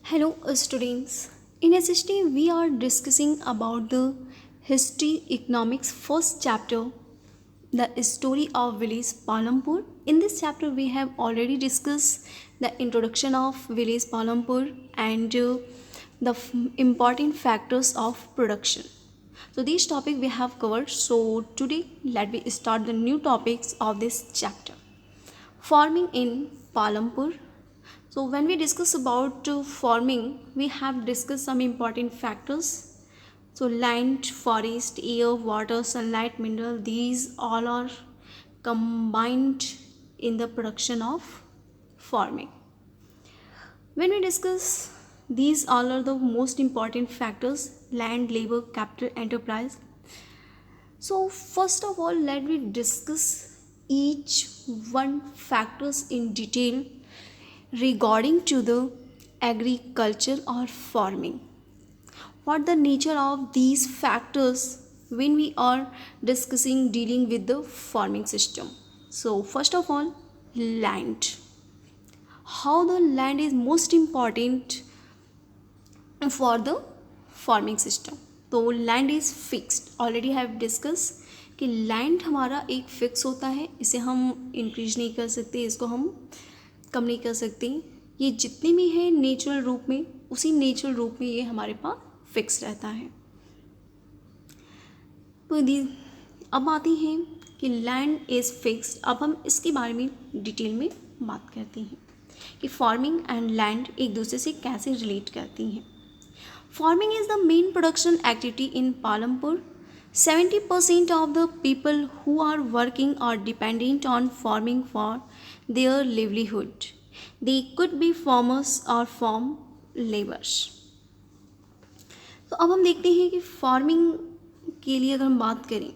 Hello, students. In SHT, we are discussing about the history economics first chapter, the story of village Palampur. In this chapter, we have already discussed the introduction of village Palampur and the important factors of production. So these topics we have covered. So today, let me start the new topics of this chapter. Farming in Palampur. So when we discuss about farming, we have discussed some important factors. So land, forest, air, water, sunlight, mineral, these all are combined in the production of farming. When we discuss these all are the most important factors: land, labor, capital, enterprise. So first of all, let me discuss each one factors in detail regarding to the agriculture or farming. What the nature of these factors when we are discussing dealing with the farming system. So first of all, land. How the land is most important for the farming system. तो land is fixed, already have discuss कि land हमारा एक fix होता है, इसे हम increase नहीं कर सकते, इसको हम कम नहीं कर सकते. ये जितने भी हैं नेचुरल रूप में, उसी नेचुरल रूप में ये हमारे पास फिक्स रहता है. तो अब आती हैं कि लैंड इज़ फिक्स्ड. अब हम इसके बारे में डिटेल में बात करते हैं कि फार्मिंग एंड लैंड एक दूसरे से कैसे रिलेट करती हैं. Farming is the main production activity in Palampur. 70% of the people who are working are dependent on farming for their livelihood. They could be farmers or farm laborers. तो अब हम देखते हैं कि फार्मिंग के लिए अगर हम बात करें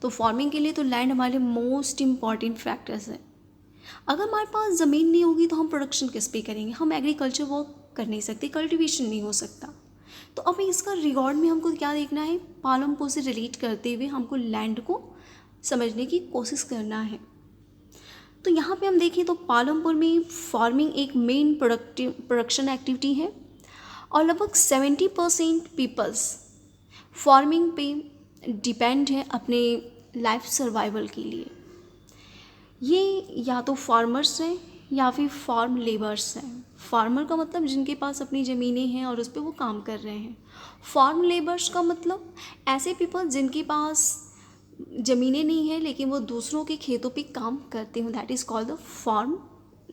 तो फार्मिंग के लिए तो लैंड हमारे मोस्ट इम्पॉर्टेंट फैक्टर्स है. अगर हमारे पास ज़मीन नहीं होगी तो हम प्रोडक्शन किस पे करेंगे, हम एग्रीकल्चर वर्क कर नहीं सकते, कल्टीवेशन नहीं हो सकता. तो अब इसका रिकॉर्ड में हमको क्या देखना है, पालमपुर से रिलेट करते हुए हमको लैंड को समझने की कोशिश करना है. तो यहाँ पे हम देखें तो पालमपुर में फार्मिंग एक मेन प्रोडक्शन एक्टिविटी है और लगभग 70% पीपल्स फार्मिंग पे डिपेंड है अपने लाइफ सर्वाइवल के लिए. ये या तो फार्मर्स हैं या फिर फार्म लेबर्स हैं. फार्मर का मतलब जिनके पास अपनी ज़मीनें हैं और उस पर वो काम कर रहे हैं. फार्म लेबर्स का मतलब ऐसे पीपल जिनके पास ज़मीनें नहीं हैं लेकिन वो दूसरों के खेतों पे काम करते हैं. That is called the farm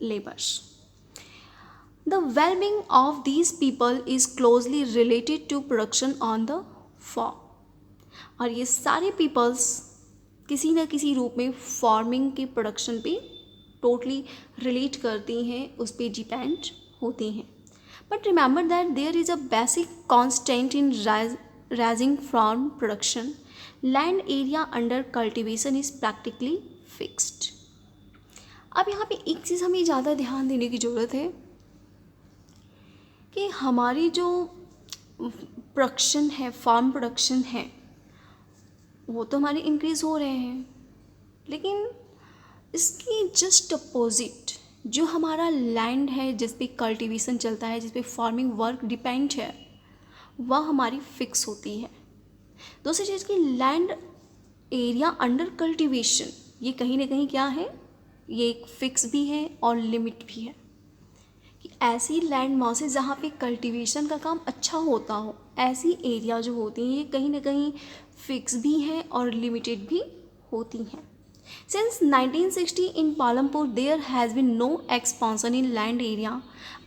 labours. The wellbeing of these people is closely related to production on the farm. और ये सारे पीपल्स किसी न किसी रूप में फार्मिंग के प्रोडक्शन पे टोटली रिलेट करती हैं, उस पर डिपेंड होती हैं. But remember that there is a basic constant in rising farm production. Land area under cultivation is practically fixed. अब यहाँ पे एक चीज़ हमें ज़्यादा ध्यान देने की ज़रूरत है कि हमारी जो प्रोडक्शन है, फार्म प्रोडक्शन है, वो तो हमारे इंक्रीज़ हो रहे हैं, लेकिन इसकी जस्ट अपोजिट जो हमारा लैंड है जिस पे कल्टीवेशन चलता है, जिस पे फार्मिंग वर्क डिपेंड है, वह हमारी फिक्स होती है. दूसरी चीज़ की लैंड एरिया अंडर कल्टीवेशन, ये कहीं ना कहीं क्या है, ये एक फिक्स भी है और लिमिट भी है कि ऐसी लैंड मासेस जहाँ पे कल्टीवेशन का काम अच्छा होता हो, ऐसी एरिया जो होती हैं ये कहीं ना कहीं फिक्स भी हैं और लिमिटेड भी होती हैं. Since 1960 in Palampur, there has been no expansion in land area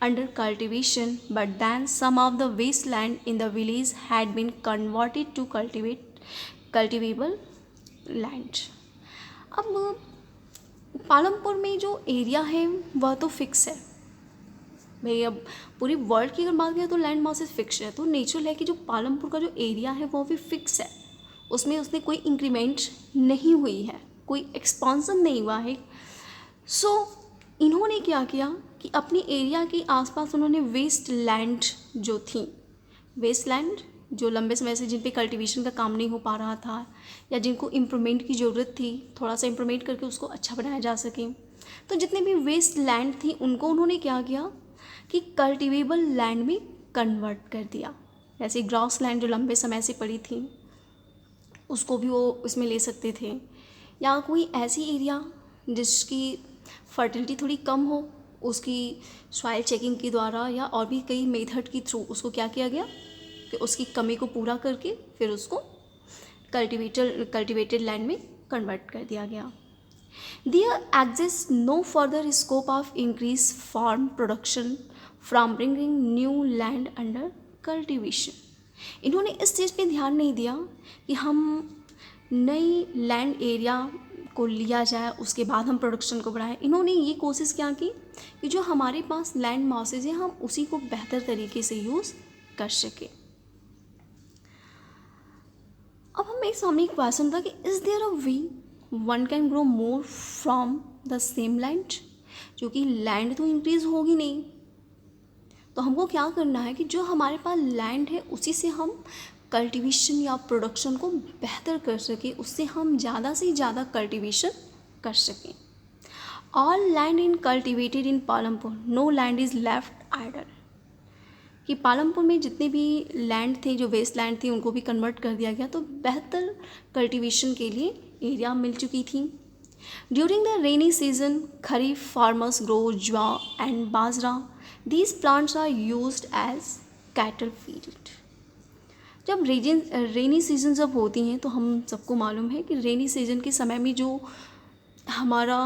under cultivation, but then some of the wasteland in the village had been converted to cultivable land. अब पालमपुर में जो एरिया है वह तो फिक्स है भाई. अब पूरी वर्ल्ड की अगर बात करें तो लैंड मासेस फिक्स है, तो नेचुरल है कि जो पालमपुर का जो एरिया है वो भी फिक्स है, उसमें कोई इंक्रीमेंट नहीं हुई है, कोई एक्सपांसन नहीं हुआ है. सो इन्होंने क्या किया कि अपनी एरिया के आसपास उन्होंने वेस्ट लैंड जो थी, वेस्ट लैंड जो लंबे समय से जिन पे कल्टीवेशन का काम नहीं हो पा रहा था या जिनको इम्प्रूवमेंट की ज़रूरत थी, थोड़ा सा इम्प्रूवमेंट करके उसको अच्छा बनाया जा सके, तो जितने भी वेस्ट लैंड थी उनको उन्होंने क्या किया कि कल्टिवेबल लैंड में कन्वर्ट कर दिया। जैसे ग्रॉस लैंड जो लंबे समय से पड़ी थी उसको भी वो इसमें ले सकते थे, या कोई ऐसी एरिया जिसकी फर्टिलिटी थोड़ी कम हो, उसकी सॉइल चेकिंग के द्वारा या और भी कई मेथड के थ्रू उसको क्या किया गया कि उसकी कमी को पूरा करके फिर उसको कल्टिवेटेड लैंड में कन्वर्ट कर दिया गया। There exists no further scope of increased farm production from bringing new land under cultivation. इन्होंने इस चीज़ पे ध्यान नहीं दिया कि हम नई लैंड एरिया को लिया जाए उसके बाद हम प्रोडक्शन को बढ़ाएं। इन्होंने ये कोशिश क्या की कि जो हमारे पास लैंड मासेज है हम उसी को बेहतर तरीके से यूज़ कर सकें। अब हम एक सामने एक क्वेश्चन था कि is there a way one can grow more from the same land, जो कि लैंड तो इंक्रीज होगी नहीं, तो हमको क्या करना है कि जो हमारे पास लैंड है उसी से हम कल्टीवेशन या प्रोडक्शन को बेहतर कर सकें, उससे हम ज़्यादा से ज़्यादा कल्टीवेशन कर सकें। All land in cultivated in Palampur, no land is left idle, कि पालमपुर में जितने भी लैंड थे जो वेस्ट लैंड थी उनको भी कन्वर्ट कर दिया गया, तो बेहतर कल्टीवेशन के लिए एरिया मिल चुकी थी। During the rainy season kharif farmers grow jowar and bajra, these plants are used as cattle feed. जब रेनी सीजन जब होती हैं तो हम सबको मालूम है कि रेनी सीजन के समय में जो हमारा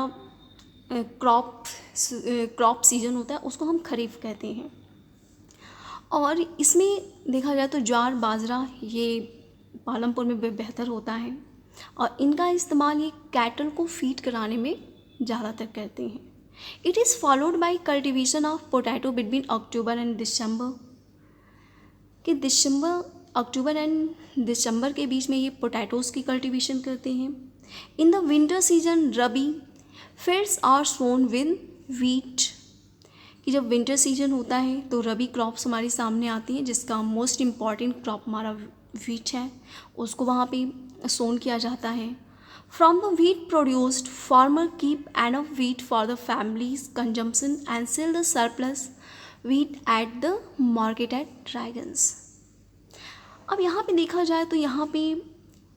क्रॉप सीजन होता है उसको हम खरीफ कहते हैं, और इसमें देखा जाए तो ज्वार बाजरा ये पालमपुर में बेहतर होता है, और इनका इस्तेमाल ये कैटल को फीड कराने में ज़्यादातर करते हैं। It is followed by cultivation of potato between October and December, कि अक्टूबर एंड दिसंबर के बीच में ये पोटैटोज़ की कल्टीवेशन करते हैं। In the winter season rabi fields are sown with wheat, कि जब विंटर सीजन होता है तो रबी क्रॉप्स हमारे सामने आती हैं, जिसका मोस्ट इम्पॉर्टेंट क्रॉप हमारा वीट है, उसको वहाँ पे सोन किया जाता है। From the wheat produced farmer keep enough wheat for the families consumption and sell the surplus wheat at the market at dragons. अब यहाँ पे देखा जाए तो यहाँ पे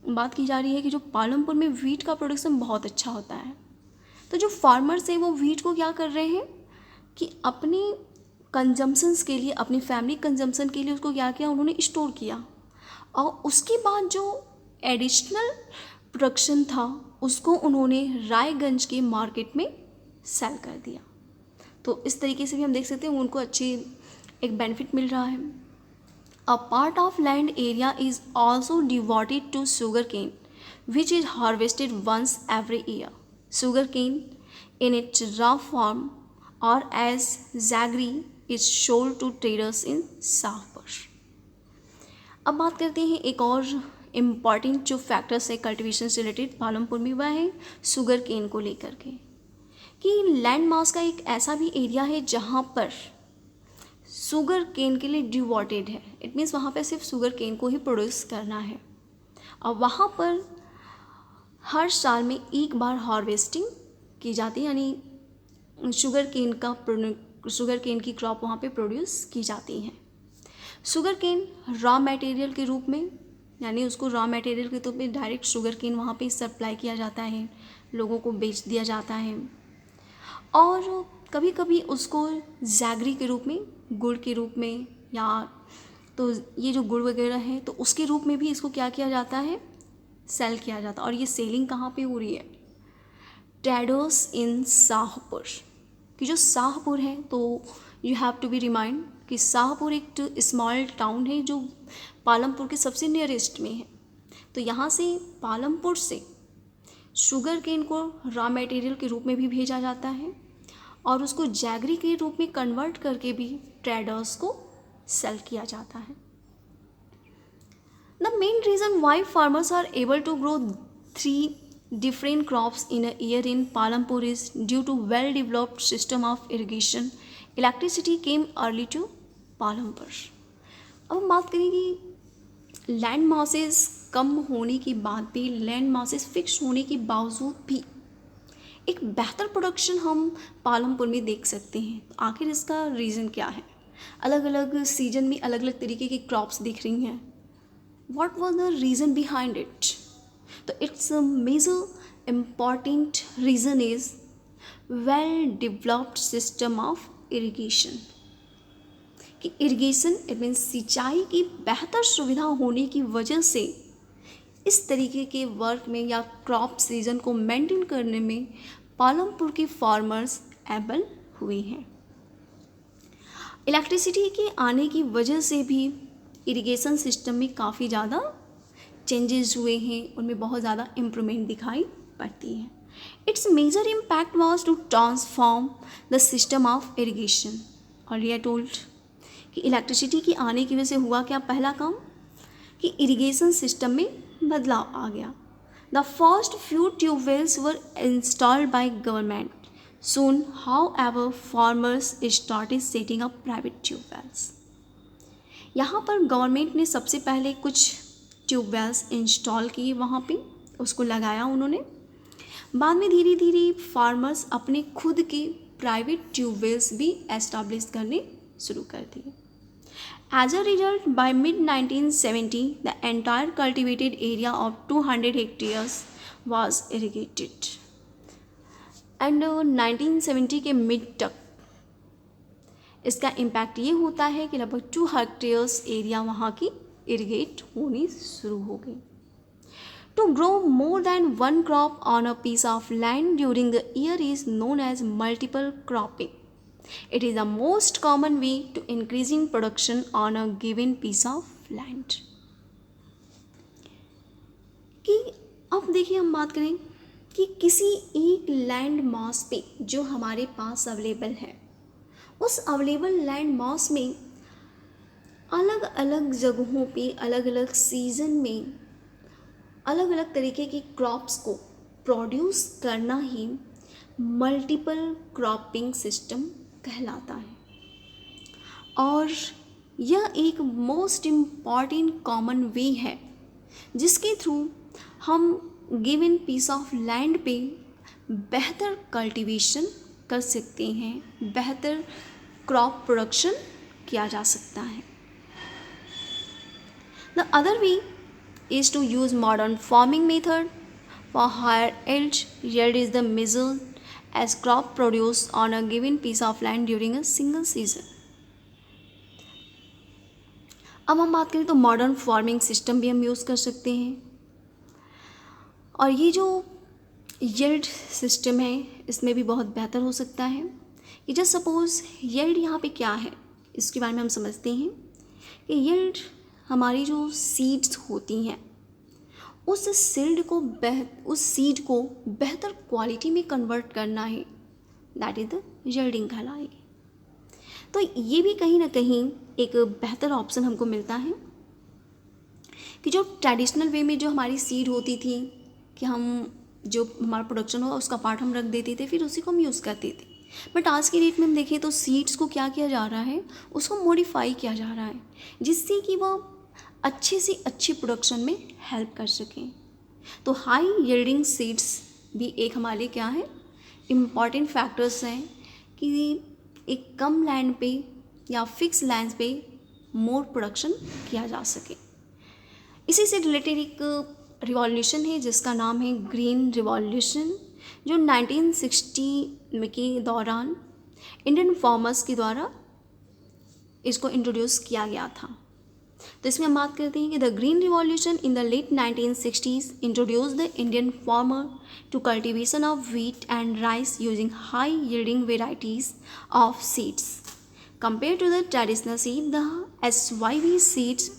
बात की जा रही है कि जो पालमपुर में वीट का प्रोडक्शन बहुत अच्छा होता है, तो जो फार्मर्स हैं वो वीट को क्या कर रहे हैं कि अपने कंजम्पशंस के लिए, अपनी फैमिली कंजम्पशन के लिए उसको क्या किया, उन्होंने स्टोर किया, और उसके बाद जो एडिशनल प्रोडक्शन था उसको उन्होंने रायगंज के मार्केट में सेल कर दिया। तो इस तरीके से भी हम देख सकते हैं उनको अच्छी एक बेनिफिट मिल रहा है। A part of land area is also devoted to sugar cane which is harvested once every year. Sugar cane in its raw form और as jaggery is sold to traders in Shahpur. अब बात करते हैं एक और इम्पॉर्टेंट जो factors है cultivation से रिलेटेड पालमपुर में, वह है शुगर केन को लेकर के, कि लैंड मास का एक ऐसा भी एरिया है जहाँ पर शुगर केन के लिए डिवोटेड है। इट मीन्स वहाँ पर सिर्फ शुगर केन को ही प्रोड्यूस करना है, और वहाँ पर हर साल में एक बार हार्वेस्टिंग की जाती है, यानी शुगर केन की क्रॉप वहाँ पे प्रोड्यूस की जाती है। शुगर केन रॉ मटेरियल के रूप में, यानी उसको रॉ मटेरियल के तौर पे डायरेक्ट शुगर केन वहाँ पे सप्लाई किया जाता है, लोगों को बेच दिया जाता है, और कभी कभी उसको जैगरी के रूप में, गुड़ के रूप में, या तो ये जो गुड़ वगैरह है तो उसके रूप में भी इसको क्या किया जाता है, सेल किया जाता है। और ये सेलिंग कहाँ पे हो रही है, ट्रेडर्स इन शाहपुर, कि जो शाहपुर है तो you have to be remind कि शाहपुर एक स्मॉल टाउन है जो पालमपुर के सबसे नियरेस्ट में है। तो यहाँ से पालमपुर से शुगर केन को रॉ मटेरियल के रूप में भी भेजा जाता है, और उसको जैगरी के रूप में कन्वर्ट करके भी ट्रेडर्स को सेल किया जाता है। The main reason why farmers are able to grow 3 different crops in a year in Palampur is due to well-developed system of irrigation. Electricity came early to Palampur. अब हम बात करें कि लैंड मासेस कम होने के बाद भी, लैंड मासेस फिक्स होने के बावजूद भी एक बेहतर प्रोडक्शन हम पालमपुर में देख सकते हैं। तो आखिर इसका रीज़न क्या है? अलग अलग सीजन में अलग अलग तरीके की क्रॉप्स दिख रही हैं। What was the reason behind it? तो its a major important reason is well developed system of irrigation। कि इरिगेशन इट मीन्स सिंचाई की बेहतर सुविधा होने की वजह से इस तरीके के वर्क में या क्रॉप सीजन को मेंटेन करने में पालमपुर के फार्मर्स एबल हुए हैं। इलेक्ट्रिसिटी के आने की वजह से भी इरिगेशन सिस्टम में काफ़ी ज़्यादा चेंजेस हुए हैं, उनमें बहुत ज़्यादा इम्प्रूवमेंट दिखाई पड़ती है। It's major impact was to transform the system of irrigation. और ये टोल्ड कि इलेक्ट्रिसिटी के आने की वजह से हुआ क्या? पहला काम कि इरिगेशन सिस्टम में बदलाव आ गया। The first few tube wells were installed by government. Soon, however, farmers started setting up private tube-wells। यहाँ पर गवर्नमेंट ने सबसे पहले कुछ ट्यूबवेल्स इंस्टॉल किए, वहाँ पे उसको लगाया उन्होंने। बाद में धीरे धीरे फार्मर्स अपने खुद के प्राइवेट ट्यूबवेल्स भी एस्टाब्लिश करने शुरू कर दिए। As a result, by mid-1970, the entire cultivated area of 200 hectares was irrigated। And 1970 के मिड तक इसका इम्पैक्ट ये होता है कि लगभग 2 हेक्टेयर्स एरिया वहाँ की इरिगेट होनी शुरू हो गई। To grow more than one crop on a piece of land during the year is known as multiple cropping. It is the most common way to increasing production on a given piece of land. कि अब देखिए हम बात करें कि किसी एक land mass पे जो हमारे पास अवेलेबल है, उस अवेलेबल लैंड मास में अलग अलग जगहों पे अलग अलग सीज़न में अलग अलग तरीके की क्रॉप्स को प्रोड्यूस करना ही मल्टीपल क्रॉपिंग सिस्टम कहलाता है। और यह एक मोस्ट इम्पॉर्टेंट कॉमन वे है जिसके थ्रू हम गिवन पीस ऑफ लैंड पे बेहतर कल्टीवेशन कर सकते हैं, बेहतर क्रॉप प्रोडक्शन किया जा सकता है। The other way is to use modern farming method for higher yield is the measured as crop produced on a given piece of land during a single season। अब हम बात करें तो मॉडर्न फार्मिंग सिस्टम भी हम use कर सकते हैं। और ये जो यील्ड सिस्टम है इसमें भी बहुत बेहतर हो सकता है कि जस्ट सपोज़ यील्ड यहाँ पे क्या है इसके बारे में हम समझते हैं कि यील्ड हमारी जो सीड्स होती हैं उस सीड को बेहतर क्वालिटी में कन्वर्ट करना है, दैट इज़ द यील्डिंग कहलाएगी। तो ये भी कहीं ना कहीं एक बेहतर ऑप्शन हमको मिलता है कि जो ट्रेडिशनल वे में जो हमारी सीड होती थी कि हम जो हमारा प्रोडक्शन हुआ उसका पार्ट हम रख देते थे, फिर उसी को हम यूज़ करते थे। बट आज की डेट में हम देखें तो सीड्स को क्या किया जा रहा है, उसको मॉडिफाई किया जा रहा है जिससे कि वह अच्छे से अच्छी प्रोडक्शन में हेल्प कर सकें। तो हाई यील्डिंग सीड्स भी एक हमारे लिए क्या है, इम्पॉर्टेंट फैक्टर्स हैं कि एक कम लैंड पे या फिक्स लैंड पे मोर प्रोडक्शन किया जा सके। इसी से रिलेटेड एक रिवॉल्यूशन है जिसका नाम है ग्रीन रिवॉल्यूशन, जो 1960 के दौरान इंडियन फार्मर्स के द्वारा इसको इंट्रोड्यूस किया गया था। तो इसमें हम बात करते हैं कि the green revolution in the late 1960s introduce the Indian farmer to cultivation of wheat and rice using high yielding varieties of seeds compare to the traditional seed. The SYV seeds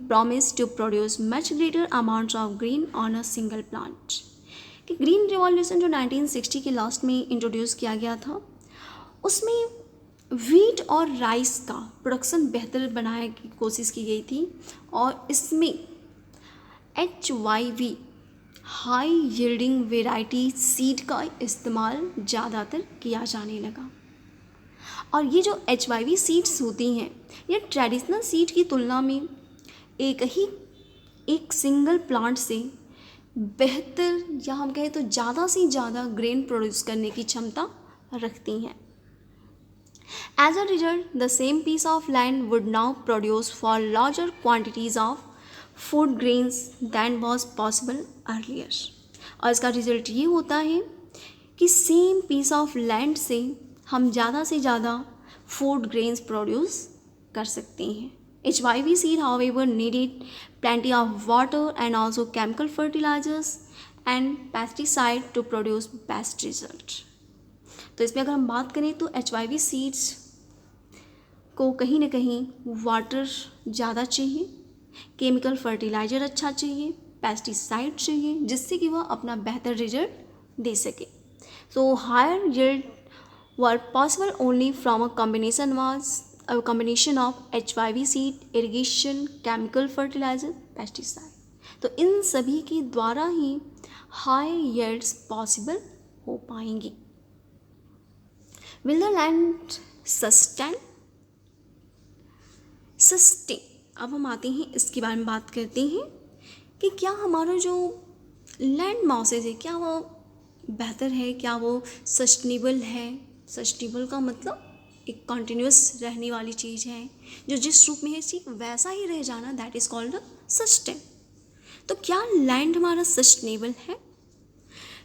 promise to produce much greater amounts of green on a single plant। कि green revolution जो 1960 के last में introduce किया गया था उसमें wheat और rice का प्रोडक्शन बेहतर बनाने की कोशिश की गई थी और इसमें HYV high yielding variety seed का इस्तेमाल ज़्यादातर किया जाने लगा। और ये जो HYV सीड्स होती हैं ये ट्रेडिशनल सीड की तुलना में एक सिंगल प्लांट से बेहतर या हम कहें तो ज़्यादा से ज़्यादा ग्रेन प्रोड्यूस करने की क्षमता रखती हैं। As a result, the same piece of land would now produce far larger quantities of food grains than was possible earlier. और इसका रिजल्ट ये होता है कि सेम पीस ऑफ लैंड से हम ज़्यादा से ज़्यादा फूड ग्रेन्स प्रोड्यूस कर सकते हैं। HYV seed, however, needed plenty of water and also chemical fertilizers and pesticide to produce best result. तो इसमें अगर हम बात करें तो HYV सीड्स को कहीं ना कहीं वाटर ज़्यादा चाहिए, केमिकल फर्टिलाइज़र अच्छा चाहिए, पेस्टिसाइड चाहिए, जिससे कि वह अपना बेहतर रिजल्ट दे सके। So higher yield were possible only from a combination of HYV seed, irrigation, chemical fertiliser, pesticide. तो इन सभी के द्वारा ही हाई यील्ड्स पॉसिबल हो पाएंगी। Will the land sustain? अब हम आते हैं इसके बारे में बात करते हैं कि क्या हमारा जो लैंड मासेस है क्या वो बेहतर है, क्या वो सस्टेनेबल है। सस्टेनेबल का मतलब एक कॉन्टिन्यूस रहने वाली चीज़ है, जो जिस रूप में है ठीक वैसा ही रह जाना, that is called a sustain. तो क्या लैंड हमारा सस्टेनेबल है?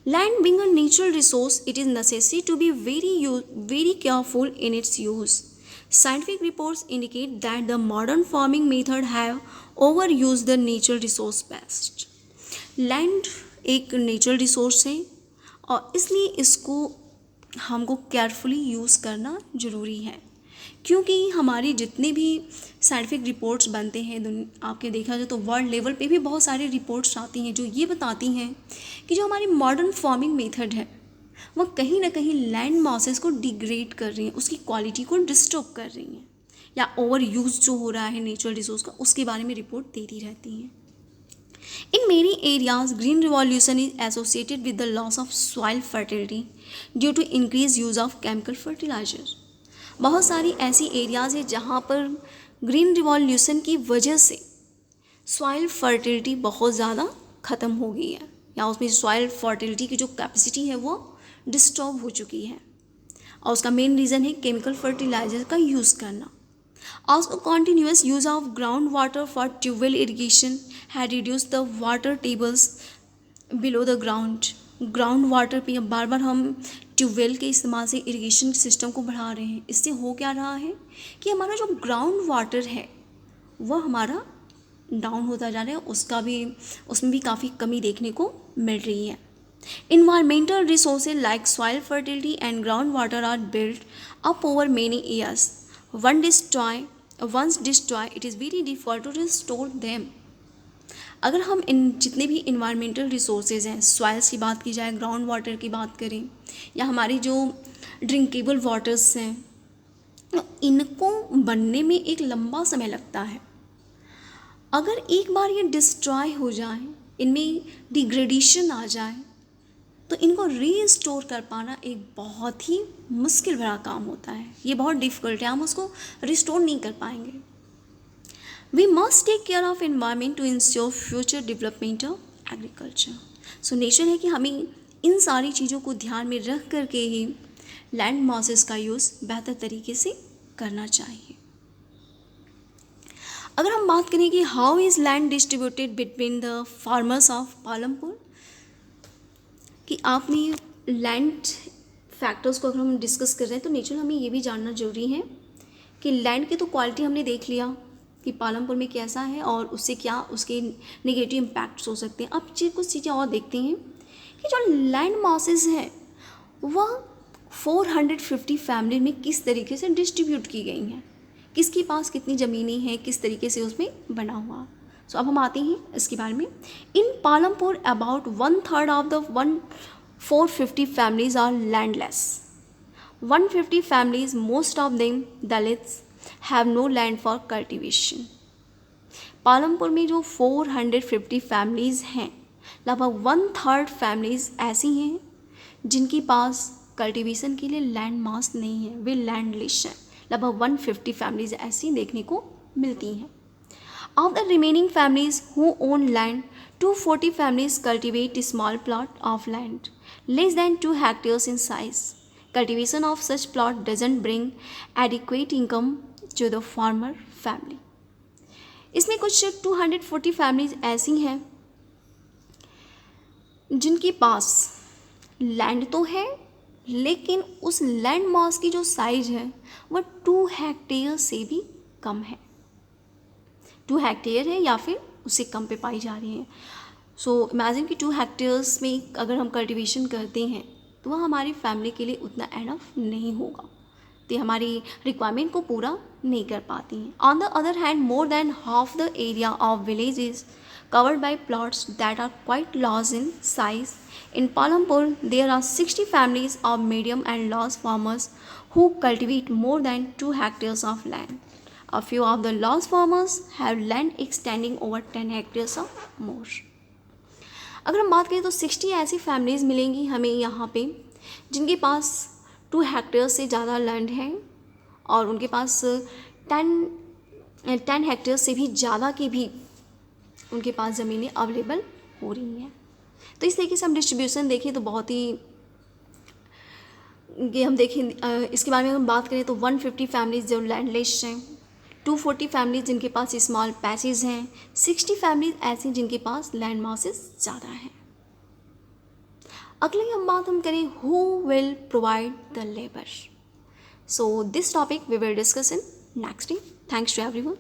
Land being a natural resource, it is necessary to be very careful in its use. Scientific reports indicate that the modern farming method have overused the natural resource best. Land एक natural resource है और इसलिए इसको हमको carefully use करना ज़रूरी है, क्योंकि हमारी जितने भी साइंटिफिक रिपोर्ट्स बनते हैं, आपके देखा जाए तो वर्ल्ड लेवल पे भी बहुत सारी रिपोर्ट्स आती हैं जो ये बताती हैं कि जो हमारी मॉडर्न फार्मिंग मेथड है वह कहीं ना कहीं लैंड मासेस को डिग्रेड कर रही हैं, उसकी क्वालिटी को डिस्टर्ब कर रही हैं, या ओवर यूज जो हो रहा है नेचुरल रिसोर्स का, उसके बारे में रिपोर्ट देती रहती हैं। In many areas, green revolution is associated with the loss of soil fertility due to increased use of chemical fertilizer. बहुत सारी ऐसी एरियाज़ है जहाँ पर ग्रीन रिवॉल्यूशन की वजह से सॉइल फर्टिलिटी बहुत ज़्यादा ख़त्म हो गई है, या उसमें सॉइल फर्टिलिटी की जो कैपेसिटी है वो डिस्टर्ब हो चुकी है, और उसका मेन रीज़न है केमिकल फर्टिलाइज़र का यूज़ करना। Also, continuous use of groundwater for tubewell irrigation had reduced the water tables below the ground. Ground water पे बार बार हम ट्यूबवेल के इस्तेमाल से इरिगेशन सिस्टम को बढ़ा रहे हैं। इससे हो क्या रहा है कि हमारा जो ग्राउंड वाटर है वह हमारा डाउन होता जा रहा है, उसमें भी काफ़ी कमी देखने को मिल रही है। Environmental resources like soil fertility and groundwater are built up over many years. Once destroyed, it is very difficult to restore them. अगर हम इन जितने भी इन्वायरमेंटल रिसोर्सेज हैं, सॉइल्स की बात की जाए, ग्राउंड वाटर की बात करें, या हमारी जो ड्रिंकेबल वाटर्स हैं, तो इनको बनने में एक लंबा समय लगता है। अगर एक बार ये डिस्ट्रॉय हो जाए, इनमें डिग्रेडेशन आ जाए, तो इनको रीस्टोर कर पाना एक बहुत ही मुश्किल भरा काम होता है। ये बहुत डिफ़िकल्ट है, हम उसको रिस्टोर नहीं कर पाएंगे। We must take care of environment to ensure future development of agriculture. So nature है कि हमें इन सारी चीज़ों को ध्यान में रख करके ही लैंड मासेस का यूज़ बेहतर तरीके से करना चाहिए। अगर हम बात करें कि how is land distributed between the farmers of Palampur, कि आपने लैंड फैक्टर्स को अगर हम डिस्कस कर रहे हैं तो नेचुरल हमें ये भी जानना ज़रूरी है कि लैंड की तो क्वालिटी हमने देख लिया कि पालमपुर में कैसा है और उससे क्या उसके नेगेटिव इम्पैक्ट्स हो सकते हैं। अब कुछ चीज़ें और देखते हैं कि जो लैंड मासेस हैं वह 450 फैमिली में किस तरीके से डिस्ट्रीब्यूट की गई हैं, किसके पास कितनी ज़मीनें हैं, किस तरीके से उसमें बना हुआ। सो अब हम आते हैं इसके बारे में। In Palampur about 1/3 of the 450 families are landless. 150 families, most of them Dalits, have no land for cultivation. Palampur में जो 450 फैमिलीज हैं, लगभग 1/3 फैमिलीज ऐसी हैं जिनके पास कल्टिवेशन के लिए लैंड मास नहीं है, वे लैंडलेस हैं। लगभग 150 फैमिलीज ऐसी देखने को मिलती हैं। Of the remaining families who own land, 240 families cultivate a small plot of land, less than 2 hectares in size. Cultivation of such plot doesn't bring adequate income to the farmer family. इसमें कुछ 240 families ऐसी हैं जिनके पास land तो है, लेकिन उस land mass की जो साइज है वह 2 हेक्टेयर से भी कम है, 2 हेक्टेयर है या फिर उससे कम पे पाई जा रही है। सो इमेजिन कि 2 हेक्टेयर्स में अगर हम कल्टीवेशन करते हैं तो वह हमारी फैमिली के लिए उतना एनफ नहीं होगा, तो हमारी रिक्वायरमेंट को पूरा नहीं कर पाती हैं। On the other hand, more than half the area of village is covered by plots that are quite large in size. In Palampur, there are 60 families of medium and large farmers who cultivate more than 2 hectares of land. A few of the large farmers have land extending over 10 hectares or more. अगर हम बात करें तो 60 ऐसी families मिलेंगी हमें यहाँ पे जिनके पास 2 हेक्टेयर से ज़्यादा लैंड है और उनके पास 10 हेक्टेयर से भी ज़्यादा की भी उनके पास ज़मीनें अवेलेबल हो रही हैं। तो इस तरीके से हम डिस्ट्रीब्यूशन देखें तो बहुत ही हम देखें इसके बारे में हम बात करें तो 150 फैमिलीज़ जो लैंडलेस हैं, 240 फैमिलीज़ जिनके पास स्मॉल पैचेज हैं, 60 फैमिलीज़ ऐसी जिनके पास लैंड मासेस ज़्यादा हैं। अगली हम करें who will provide the labour. So this topic we will discuss in next day. Thanks to everyone.